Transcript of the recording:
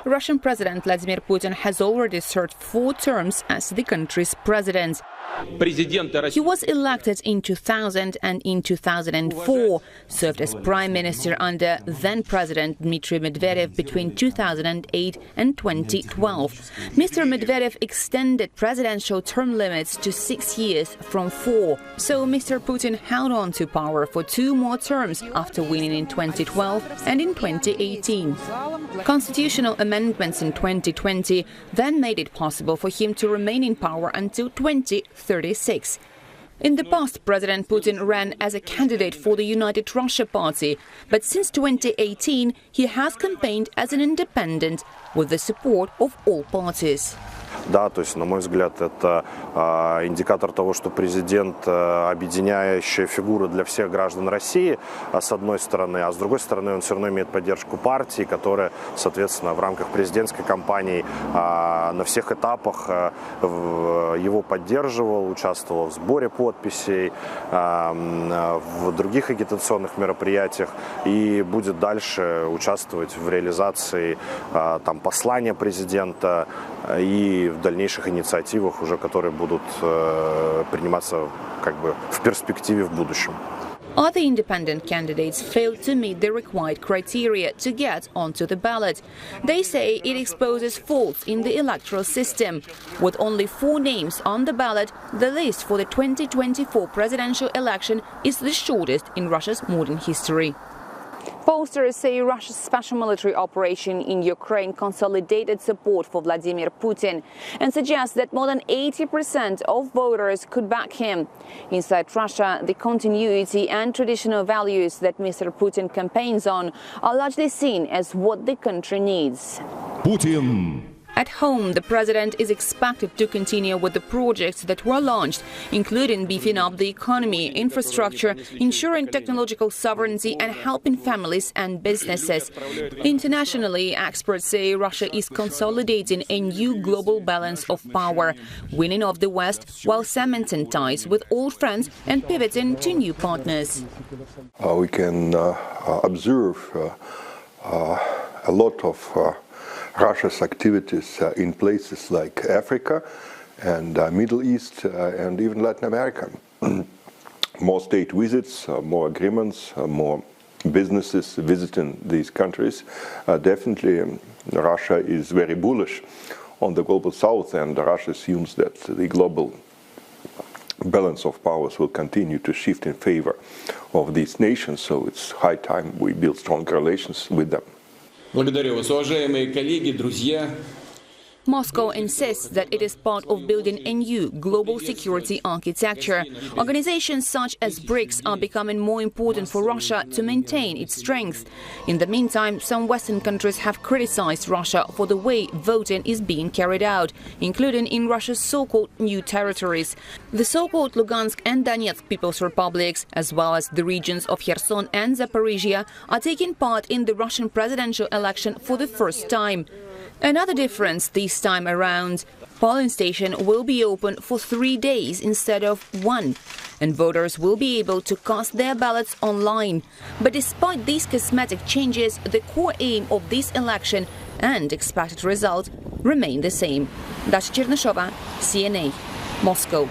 Russian President Vladimir Putin has already served 4 terms as the country's president. He was elected in 2000 and in 2004, served as prime minister under then-president Dmitry Medvedev between 2008 and 2012. Mr. Medvedev extended presidential term limits to 6 years from 4. So Mr. Putin held on to power for 2 more terms after winning in 2012 and in 2018. Constitutional amendments in 2020 then made it possible for him to remain in power until 2036. In the past, President Putin ran as a candidate for the United Russia Party, but since 2018 he has campaigned as an independent with the support of all parties. Да, то есть, на мой взгляд, это индикатор того, что президент объединяющая фигура для всех граждан России, с одной стороны, а с другой стороны он все равно имеет поддержку партии, которая, соответственно, в рамках президентской кампании на всех этапах его поддерживала, участвовала в сборе подписей, в других агитационных мероприятиях и будет дальше участвовать в реализации послания президента и в дальнейших инициативах, уже которые будут приниматься в перспективе в будущем. Other independent candidates failed to meet the required criteria to get onto the ballot. They say it exposes faults in the electoral system. With only 4 names on the ballot, the list for the 2024 presidential election is the shortest in Russia's modern history. Pollsters say Russia's special military operation in Ukraine consolidated support for Vladimir Putin and suggest that more than 80% of voters could back him. Inside Russia, the continuity and traditional values that Mr. Putin campaigns on are largely seen as what the country needs. Putin. At home, the president is expected to continue with the projects that were launched, including beefing up the economy, infrastructure, ensuring technological sovereignty and helping families and businesses. Internationally, experts say Russia is consolidating a new global balance of power, winning off the West while cementing ties with old friends and pivoting to new partners. We can observe a lot of Russia's activities in places like Africa and Middle East and even Latin America. More state visits, more agreements, more businesses visiting these countries. Definitely Russia is very bullish on the global south, and Russia assumes that the global balance of powers will continue to shift in favor of these nations, so it's high time we build stronger relations with them. Благодарю вас, уважаемые коллеги, друзья. Moscow insists that it is part of building a new global security architecture. Organizations such as BRICS are becoming more important for Russia to maintain its strength. In the meantime, some Western countries have criticized Russia for the way voting is being carried out, including in Russia's so-called new territories. The so-called Lugansk and Donetsk People's Republics, as well as the regions of Kherson and Zaporizhia, are taking part in the Russian presidential election for the first time. Another difference this time around, polling station will be open for 3 days instead of 1, and voters will be able to cast their ballots online. But despite these cosmetic changes, the core aim of this election and expected result remain the same. Dasha, Chernyshova, CNA, Moscow.